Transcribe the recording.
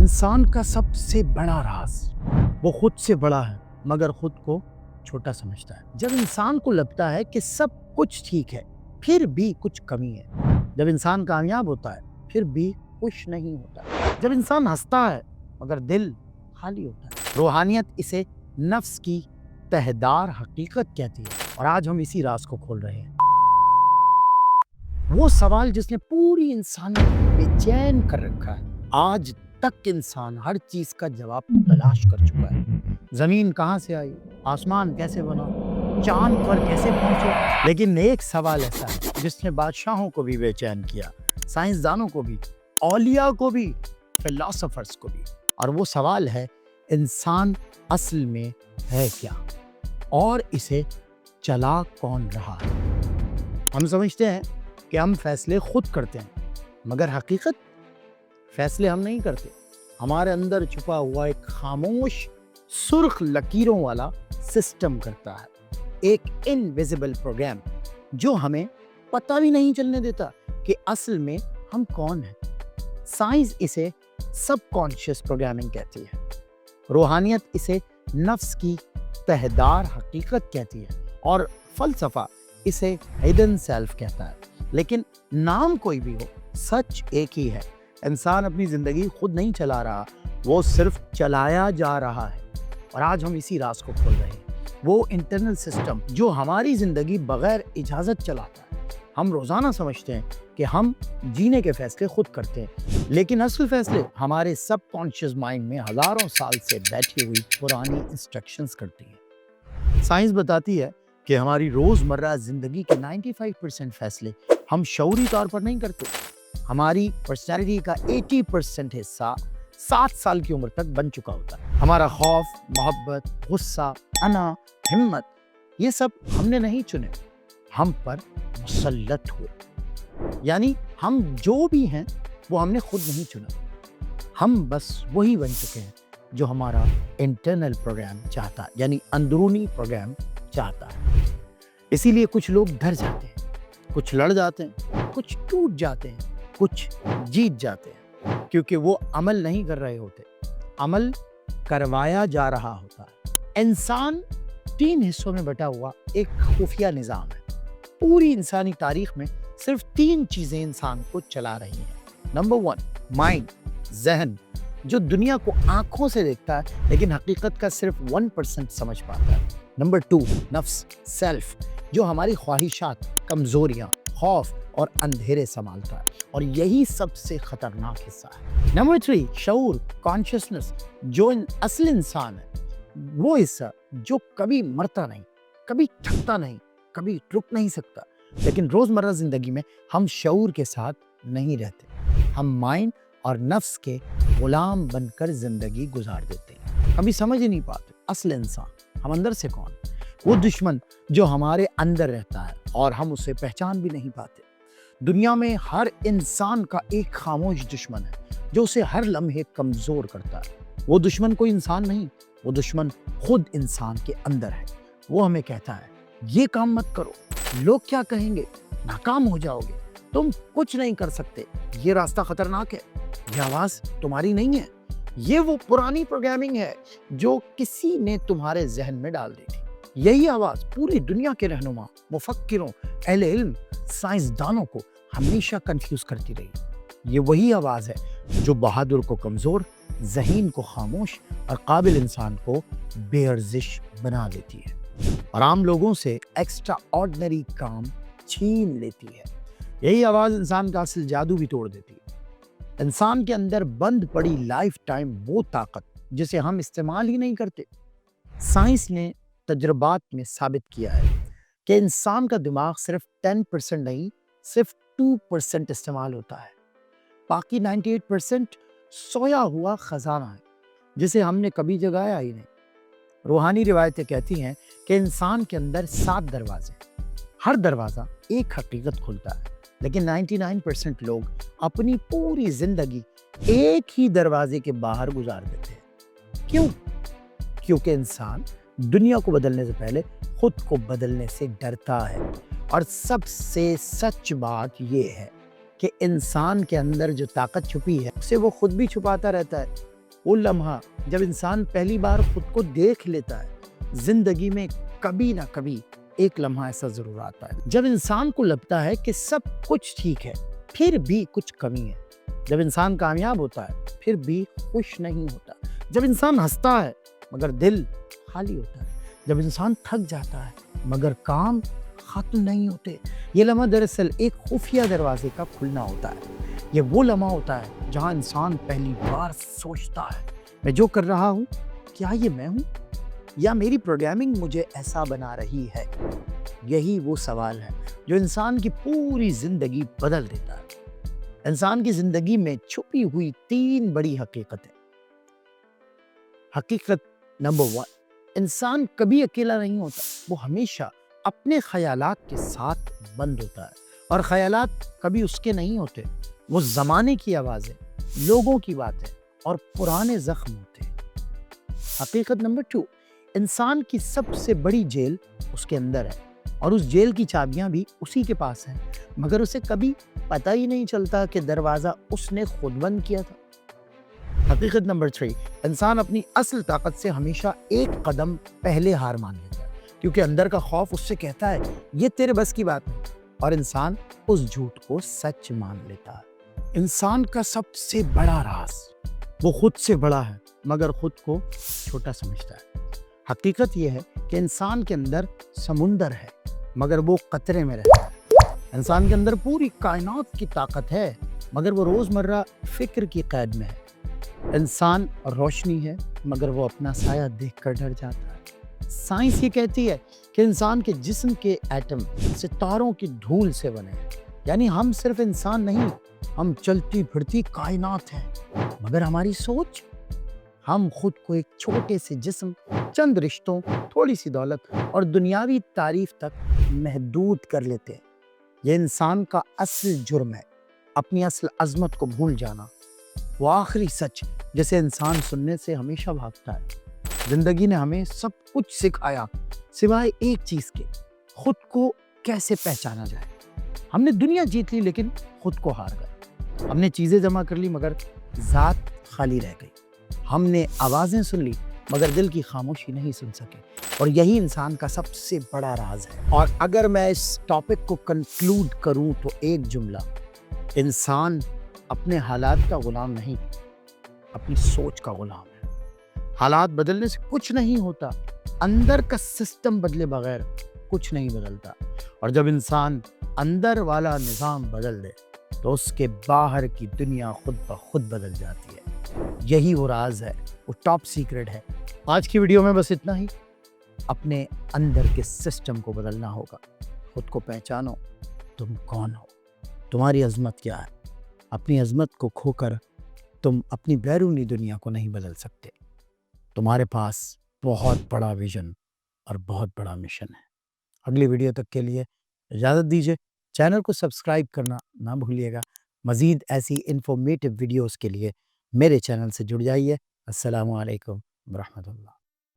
इंसान का सबसे बड़ा राज वो खुद से बड़ा है मगर खुद को छोटा समझता है। जब इंसान को लगता है कि सब कुछ ठीक है फिर भी कुछ कमी है। जब इंसान कामयाब होता है फिर भी खुश नहीं होता। जब इंसान हंसता है मगर दिल खाली होता है। रूहानियत इसे नफ्स की तहदार हकीकत कहती है और आज हम इसी राज को खोल रहे हैं। वो सवाल जिसने पूरी इंसानियत को बेचैन कर रखा है, आज तक इंसान हर चीज का जवाब तलाश कर चुका है। जमीन कहाँ से आई, आसमान कैसे बना, चांद पर कैसे पहुंचे, लेकिन एक सवाल ऐसा है जिसने बादशाहों को भी बेचैन किया, साइंसदानों को भी, औलिया को भी, फिलोसोफर्स को भी। और वो सवाल है, इंसान असल में है क्या और इसे चला कौन रहा है। हम समझते हैं कि हम फैसले खुद करते हैं मगर हकीकत फैसले हम नहीं करते। हमारे अंदर छुपा हुआ एक खामोश सुर्ख लकीरों वाला सिस्टम करता है, एक इनविजिबल प्रोग्राम जो हमें पता भी नहीं चलने देता कि असल में हम कौन हैं। साइंस इसे सबकॉन्शियस प्रोग्रामिंग कहती है, रूहानियत इसे नफ्स की तहदार हकीकत कहती है और फलसफा इसे हिडन सेल्फ कहता है। लेकिन नाम कोई भी हो, सच एक ही है, इंसान अपनी जिंदगी खुद नहीं चला रहा, वो सिर्फ चलाया जा रहा है। और आज हम इसी राज को खोल रहे हैं, वो इंटरनल सिस्टम जो हमारी जिंदगी बगैर इजाजत चलाता है। हम रोजाना समझते हैं कि हम जीने के फैसले खुद करते हैं, लेकिन असल फैसले हमारे सबकॉन्शियस माइंड में हजारों साल से बैठी हुई पुरानी इंस्ट्रक्शंस करती है। साइंस बताती है कि हमारी रोजमर्रा जिंदगी के 95% फैसले हम शऊरी तौर पर नहीं करते। हमारी पर्सनैलिटी का 80% हिस्सा 7 साल की उम्र तक बन चुका होता है। हमारा खौफ, मोहब्बत, गुस्सा, अना, हिम्मत, ये सब हमने नहीं चुने, हम पर मुसल्लत हुए। यानी हम जो भी हैं वो हमने खुद नहीं चुना, हम बस वही बन चुके हैं जो हमारा इंटरनल प्रोग्राम चाहता है, यानी अंदरूनी प्रोग्राम चाहता है। इसीलिए कुछ लोग डर जाते हैं, कुछ लड़ जाते हैं, कुछ टूट जाते हैं, कुछ जीत जाते हैं, क्योंकि वो अमल नहीं कर रहे होते, अमल करवाया जा रहा होता है। इंसान 3 हिस्सों में बटा हुआ एक खुफिया निज़ाम है। पूरी इंसानी तारीख में सिर्फ 3 चीजें इंसान को चला रही हैं। नंबर 1 माइंड, जहन, जो दुनिया को आंखों से देखता है लेकिन हकीकत का सिर्फ 1% समझ पाता है। नंबर 2 नफ्स, सेल्फ, जो हमारी ख्वाहिशात, कमजोरियां, खौफ और अंधेरे संभालता है और यही सबसे खतरनाक हिस्सा है। नंबर 3 शऊर, कॉन्शियसनेस, जो असल इंसान है, वो हिस्सा जो कभी मरता नहीं, कभी थकता नहीं, कभी रुक नहीं सकता। लेकिन रोजमर्रा जिंदगी में हम शऊर के साथ नहीं रहते, हम माइंड और नफ्स के गुलाम बनकर जिंदगी गुजार देते हैं। कभी समझ ही नहीं पाते असल इंसान हम अंदर से कौन, वो दुश्मन जो हमारे अंदर रहता है और हम उसे पहचान भी नहीं पाते। दुनिया में हर इंसान का एक खामोश दुश्मन है जो उसे हर लम्हे कमजोर करता है। वो दुश्मन कोई इंसान नहीं, वो दुश्मन खुद इंसान के अंदर है। वो हमें कहता है, ये काम मत करो, लोग क्या कहेंगे, नाकाम हो जाओगे, तुम कुछ नहीं कर सकते, ये रास्ता खतरनाक है। ये आवाज तुम्हारी नहीं है, ये वो पुरानी प्रोग्रामिंग है जो किसी ने तुम्हारे जहन में डाल दी थी। यही आवाज पूरी दुनिया के रहनुमा, मुफक्किरों, अहले इल्म, साइंसदानों को हमेशा कंफ्यूज करती रही। ये वही आवाज है जो बहादुर को कमजोर, ज़हीन को खामोश और काबिल इंसान को बेअर्जिश बना देती है और आम लोगों से एक्स्ट्रा ऑर्डिनरी काम छीन लेती है। यही आवाज इंसान का असल जादू भी तोड़ देती है। इंसान के अंदर बंद पड़ी लाइफ टाइम वो ताकत जिसे हम इस्तेमाल ही नहीं करते। साइंस ने तजर्बात में साबित किया है कि इंसान का दिमाग सिर्फ 10% नहीं, सिर्फ 2% इस्तेमाल होता है। बाकी 98% सोया हुआ खजाना है जिसे हमने कभी जगाया ही नहीं। रूहानी रिवायतें कहती हैं कि इंसान के अंदर 7 दरवाजे, हर दरवाजा एक हकीकत खुलता है, लेकिन 99% लोग अपनी पूरी जिंदगी एक ही दरवाजे के बाहर गुजार देते हैं। क्यों? क्योंकि इंसान दुनिया को बदलने से पहले खुद को बदलने से डरता है। और सबसे सच बात ये है कि इंसान के अंदर जो ताकत छुपी है उसे वो खुद भी छुपाता रहता है। وہ لمحہ جب انسان پہلی بار خود کو دیکھ لیتا ہے۔ زندگی میں کبھی نہ کبھی ایک لمحہ ایسا ضرور آتا ہے جب انسان کو لگتا ہے کہ سب کچھ ٹھیک ہے پھر بھی کچھ کمی ہے۔ جب انسان کامیاب ہوتا ہے پھر بھی خوش نہیں ہوتا۔ جب انسان ہنستا ہے مگر دل خالی ہوتا ہے۔ جب انسان تھک جاتا ہے مگر کام ختم نہیں ہوتے۔ یہ لمحہ دراصل ایک خفیہ دروازے کا کھلنا ہوتا ہے۔ یہ وہ لمحہ ہوتا ہے جہاں انسان پہلی بار سوچتا ہے میں جو کر رہا ہوں کیا یہ میں ہوں یا میری پروگرامنگ مجھے ایسا بنا رہی ہے۔ یہی وہ سوال ہے جو انسان کی پوری زندگی بدل دیتا ہے۔ انسان کی زندگی میں چھپی ہوئی 3 بڑی حقیقتیں۔ حقیقت نمبر 1، انسان کبھی اکیلا نہیں ہوتا، وہ ہمیشہ اپنے خیالات کے ساتھ بند ہوتا ہے، اور خیالات کبھی اس کے نہیں ہوتے، وہ زمانے کی آوازیں، لوگوں کی باتیں اور پرانے زخم ہوتے ہیں۔ حقیقت نمبر 2، انسان کی سب سے بڑی جیل اس کے اندر ہے، اور اس جیل کی چابیاں بھی اسی کے پاس ہیں، مگر اسے کبھی پتہ ہی نہیں چلتا کہ دروازہ اس نے خود بند کیا تھا۔ حقیقت نمبر 3، انسان اپنی اصل طاقت سے ہمیشہ ایک قدم پہلے ہار مان لیتا ہے، کیونکہ اندر کا خوف اس سے کہتا ہے یہ تیرے بس کی بات نہیں، اور انسان اس جھوٹ کو سچ مان لیتا ہے۔ انسان کا سب سے بڑا راز، وہ خود سے بڑا ہے مگر خود کو چھوٹا سمجھتا ہے۔ حقیقت یہ ہے کہ انسان کے اندر سمندر ہے مگر وہ قطرے میں رہتا ہے۔ انسان کے اندر پوری کائنات کی طاقت ہے مگر وہ روزمرہ فکر کی قید میں ہے۔ انسان روشنی ہے مگر وہ اپنا سایہ دیکھ کر ڈر جاتا ہے۔ سائنس یہ کہتی ہے کہ انسان کے جسم کے ایٹم ستاروں کی دھول سے بنے ہیں، یعنی ہم صرف انسان نہیں، ہم چلتی پھرتی کائنات ہیں، مگر ہماری سوچ، ہم خود کو ایک چھوٹے سے جسم، چند رشتوں، تھوڑی سی دولت اور دنیاوی تعریف تک محدود کر لیتے ہیں۔ یہ انسان کا اصل جرم ہے، اپنی اصل عظمت کو بھول جانا، وہ آخری سچ جسے انسان سننے سے ہمیشہ بھاگتا ہے۔ زندگی نے ہمیں سب کچھ سکھایا سوائے ایک چیز کے، خود کو کیسے پہچانا جائے۔ ہم نے دنیا جیت لی لیکن خود کو ہار گئے۔ ہم نے چیزیں جمع کر لی مگر ذات خالی رہ گئی۔ ہم نے آوازیں سن لی مگر دل کی خاموشی نہیں سن سکے، اور یہی انسان کا سب سے بڑا راز ہے۔ اور اگر میں اس ٹاپک کو کنکلوڈ کروں تو ایک جملہ، انسان اپنے حالات کا غلام نہیں، اپنی سوچ کا غلام ہے۔ حالات بدلنے سے کچھ نہیں ہوتا، اندر کا سسٹم بدلے بغیر کچھ نہیں بدلتا، اور جب انسان اندر والا نظام بدل دے تو اس کے باہر کی دنیا خود بخود بدل جاتی ہے۔ یہی وہ راز ہے، وہ ٹاپ سیکرٹ ہے۔ آج کی ویڈیو میں بس اتنا ہی۔ اپنے اندر کے سسٹم کو بدلنا ہوگا، خود کو پہچانو، تم کون ہو، تمہاری عظمت کیا ہے۔ اپنی عظمت کو کھو کر تم اپنی بیرونی دنیا کو نہیں بدل سکتے۔ تمہارے پاس بہت بڑا ویژن اور بہت بڑا مشن ہے۔ اگلی ویڈیو تک کے لیے اجازت دیجیے، چینل کو سبسکرائب کرنا نہ بھولیے گا۔ مزید ایسی انفارمیٹیو ویڈیوز کے لیے میرے چینل سے جڑ جائیے۔ السلام علیکم ورحمۃ اللہ۔